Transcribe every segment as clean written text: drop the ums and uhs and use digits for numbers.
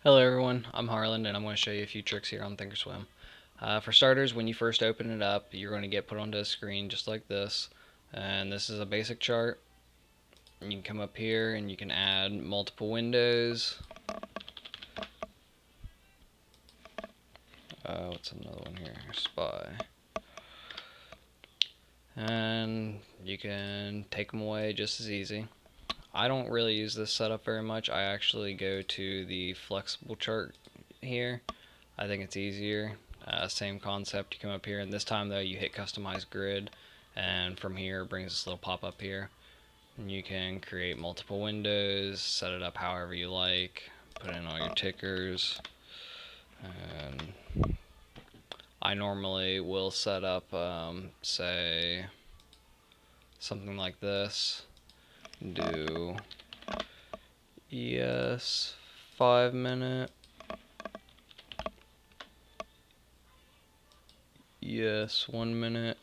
Hello everyone, I'm Harland and I'm going to show you a few tricks here on Thinkorswim. For starters, when you first open it up, you're going to get put onto a screen just like this. And this is a basic chart. You can come up here and you can add multiple windows. What's another one here? Spy. And you can take them away just as easy. I don't really use this setup very much. I actually go to the flexible chart here. I think it's easier. Same concept. You come up here, and this time though you hit customize grid, and from here it brings this little pop up here. And you can create multiple windows, set it up however you like, put in all your tickers. And I normally will set up, say, something like this. Do ES 5 minute. Yes, 1 minute.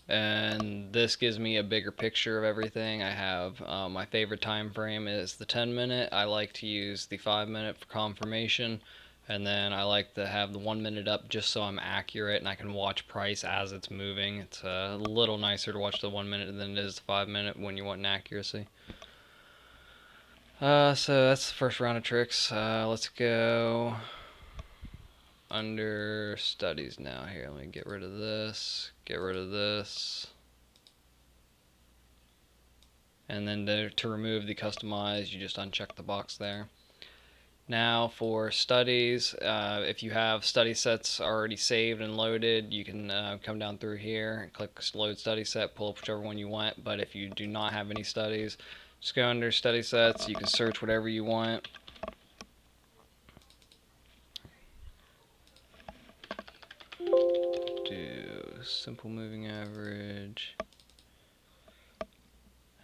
And this gives me a bigger picture of everything. I have my favorite time frame is the 10 minute. I like to use the 5 minute for confirmation, and then I like to have the 1 minute up just so I'm accurate and I can watch price as it's moving. It's a little nicer to watch the 1 minute than it is the 5 minute when you want an accuracy. So that's the first round of tricks. Let's go under studies now. Here, let me get rid of this, get rid of this. And then to remove the customize, you just uncheck the box there. Now for studies, if you have study sets already saved and loaded, you can come down through here and click load study set, pull up whichever one you want. But if you do not have any studies, just go under study sets. You can search whatever you want. Do simple moving average.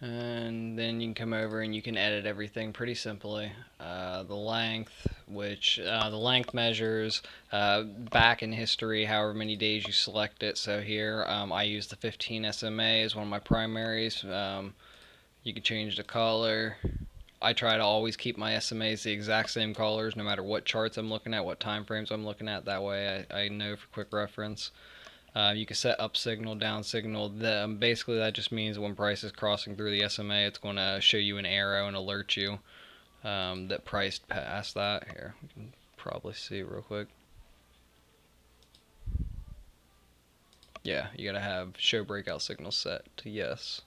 And then you can come over and you can edit everything pretty simply. The length, which the length measures back in history, however many days you select it. So here I use the 15 SMA as one of my primaries. You can change the color. I try to always keep my SMAs the exact same colors no matter what charts I'm looking at, what time frames I'm looking at. That way I know for quick reference. You can set up signal, down signal. Basically, that just means when price is crossing through the SMA, it's going to show you an arrow and alert you that price passed that. Here, we can probably see real quick. Yeah, you gotta have show breakout signal set to yes.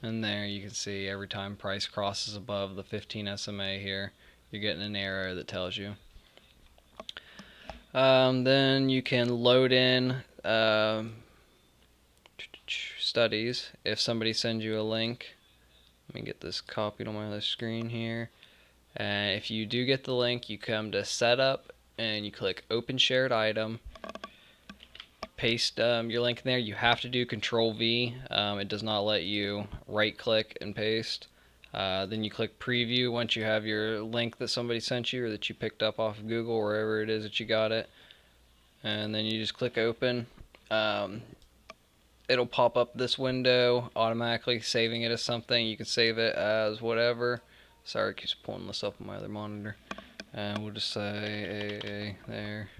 And there you can see every time price crosses above the 15 SMA here, you're getting an arrow that tells you. Then you can load in studies. If somebody sends you a link, let me get this copied on my other screen here. And if you do get the link, you come to setup and you click open shared item. Paste your link in there. You have to do Control V. It does not let you right click and paste. Then you click preview once you have your link that somebody sent you or that you picked up off of Google, wherever it is that you got it. And then you just click open. It'll pop up this window automatically saving it as something. You can save it as whatever. Sorry, it keeps pulling this up on my other monitor. And we'll just say AA there.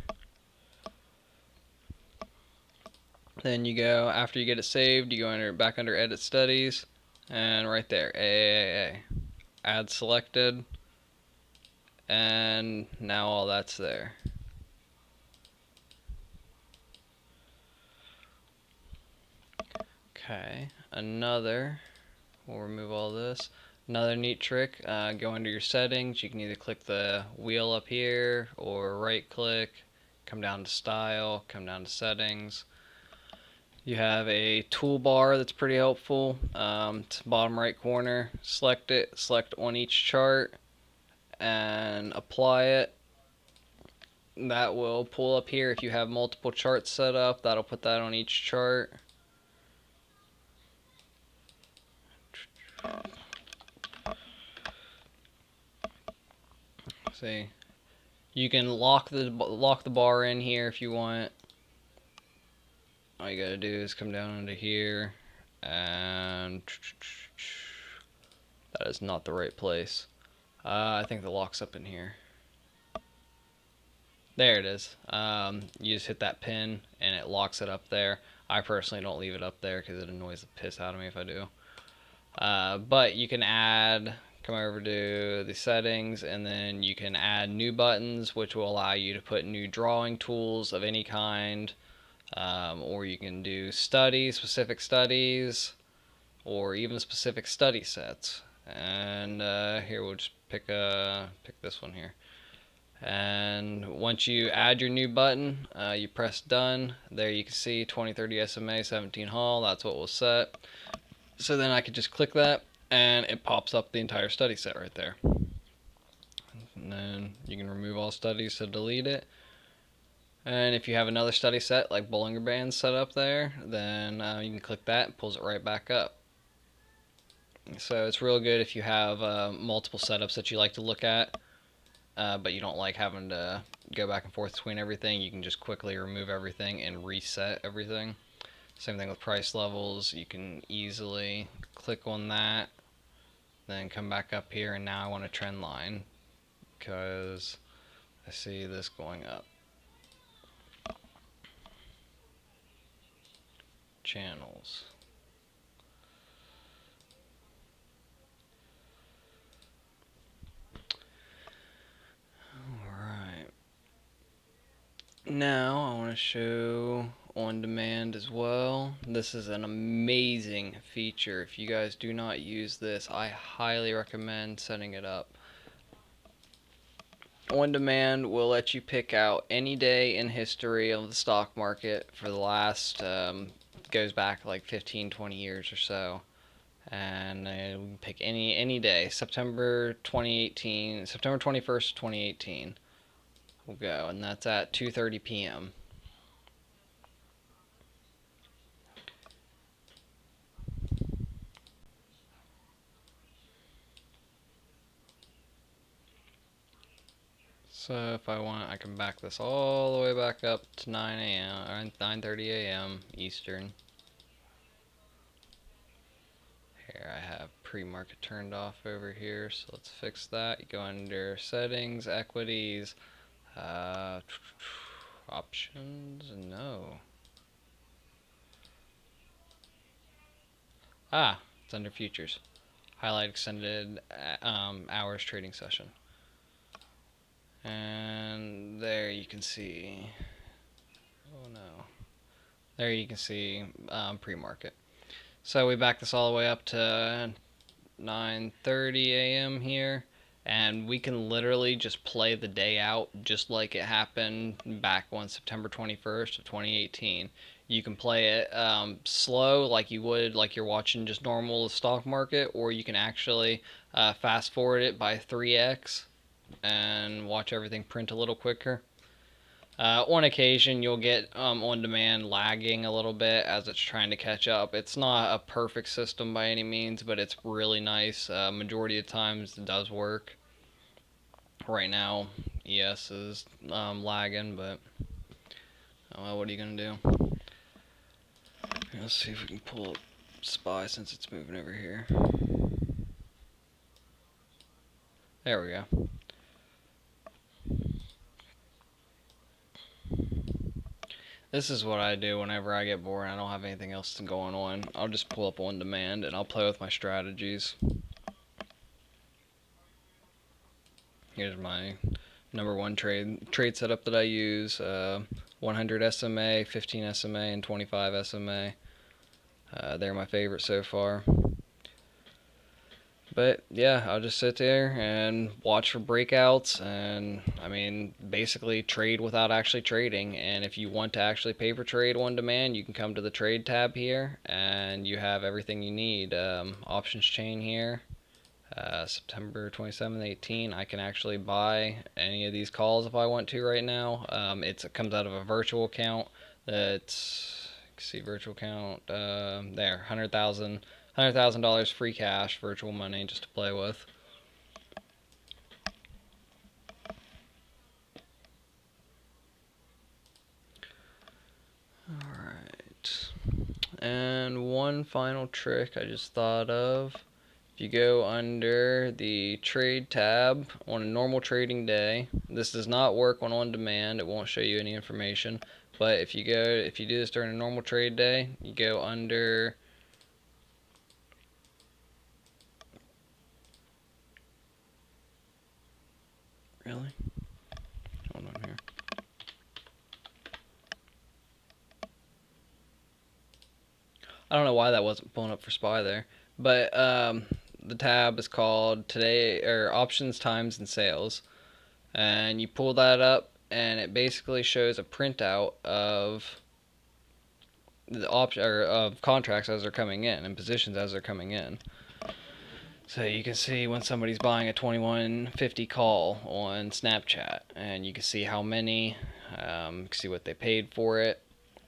Then you go, after you get it saved, you go back under edit studies, and right there, AAA. Add selected, and now all that's there. Okay, we'll remove all this. Another neat trick, go under your settings. You can either click the wheel up here or right click, come down to style, come down to settings. You have a toolbar that's pretty helpful. It's bottom right corner. Select it, select on each chart, and apply it. That will pull up here if you have multiple charts set up. That'll put that on each chart. See, you can lock the bar in here if you want. All you gotta do is come down into here, and that is not the right place. I think the lock's up in here. There it is. You just hit that pin and it locks it up there. I personally don't leave it up there because it annoys the piss out of me if I do. But you can come over to the settings, and then you can add new buttons, which will allow you to put new drawing tools of any kind. Or you can do specific studies, or even specific study sets. And here we'll just pick this one here. And once you add your new button, you press done. There you can see 2030 SMA 17 Hall. That's what was set. So then I could just click that, and it pops up the entire study set right there. And then you can remove all studies to delete it. And if you have another study set like Bollinger Bands set up there, then you can click that, it pulls it right back up. So it's real good if you have multiple setups that you like to look at, but you don't like having to go back and forth between everything. You can just quickly remove everything and reset everything. Same thing with price levels. You can easily click on that, then come back up here, and now I want a trend line because I see this going up. Channels. Alright. Now I want to show on demand as well. This is an amazing feature. If you guys do not use this, I highly recommend setting it up. On demand will let you pick out any day in history of the stock market for the last goes back like 15-20 years or so, and we can pick any day. September 2018, September 21st 2018 we'll go, and that's at 2:30 p.m. So if I want, I can back this all the way back up to 9 a.m. or 9:30 a.m. Eastern. Here I have pre-market turned off over here, so let's fix that. You go under settings, equities, options, no. It's under futures. Highlight extended hours trading session. And there you can see, oh no, there you can see pre-market. So we back this all the way up to 9:30 a.m. here, and we can literally just play the day out just like it happened back on September 21st of 2018. You can play it slow like you would like you're watching just normal stock market, or you can actually fast forward it by 3x and watch everything print a little quicker. On occasion, you'll get on demand lagging a little bit as it's trying to catch up. It's not a perfect system by any means, but it's really nice. Majority of times, it does work. Right now, ES is lagging, but what are you going to do? Let's see if we can pull up SPY since it's moving over here. There we go. This is what I do whenever I get bored and I don't have anything else going on. I'll just pull up on demand and I'll play with my strategies. Here's my number one trade setup that I use. 100 SMA, 15 SMA, and 25 SMA. They're my favorite so far. But yeah, I'll just sit there and watch for breakouts, and I mean, basically trade without actually trading. And if you want to actually paper trade on demand, you can come to the trade tab here, and you have everything you need. Options chain here. September 27th, 18. I can actually buy any of these calls if I want to right now. It comes out of a virtual account. That's, see, virtual account. There, $100,000 free cash, virtual money just to play with. Alright. And one final trick I just thought of If you go under the trade tab on a normal trading day, this does not work on demand. It won't show you any information. But if you do this during a normal trade day, you go under. Really? Hold on here. I don't know why that wasn't pulling up for SPY there, but the tab is called Today or Options, Times, and Sales, and you pull that up, and it basically shows a printout of the option or of contracts as they're coming in and positions as they're coming in. So you can see when somebody's buying a 2150 call on Snapchat, and you can see how many, you can see what they paid for it.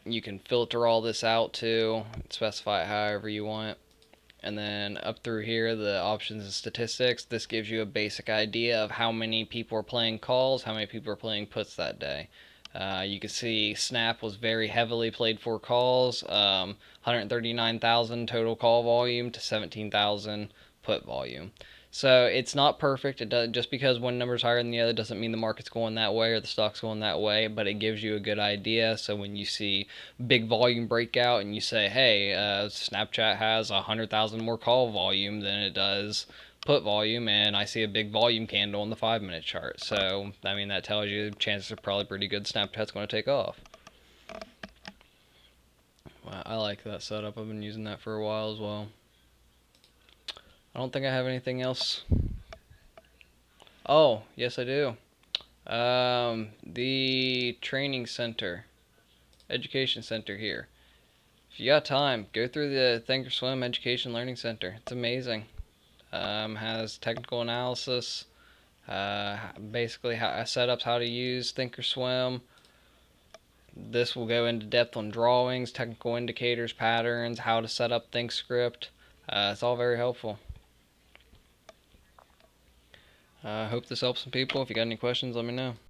You can filter all this out too, specify it however you want. And then up through here, the options and statistics, this gives you a basic idea of how many people are playing calls, how many people are playing puts that day. You can see Snap was very heavily played for calls, 139,000 total call volume to 17,000 put volume. So it's not perfect. It does, just because one number is higher than the other doesn't mean the market's going that way or the stock's going that way, but it gives you a good idea. So when you see big volume breakout and you say, hey, Snapchat has 100,000 more call volume than it does put volume, and I see a big volume candle on the 5-minute chart. So, I mean, that tells you chances are probably pretty good Snapchat's going to take off. Wow, I like that setup. I've been using that for a while as well. I don't think I have anything else. Oh, yes, I do. The training center, education center here. If you got time, go through the Thinkorswim Education Learning Center. It's amazing. Has technical analysis, basically setups, how to use Thinkorswim. This will go into depth on drawings, technical indicators, patterns, how to set up ThinkScript. It's all very helpful. I hope this helps some people. If you got any questions, let me know.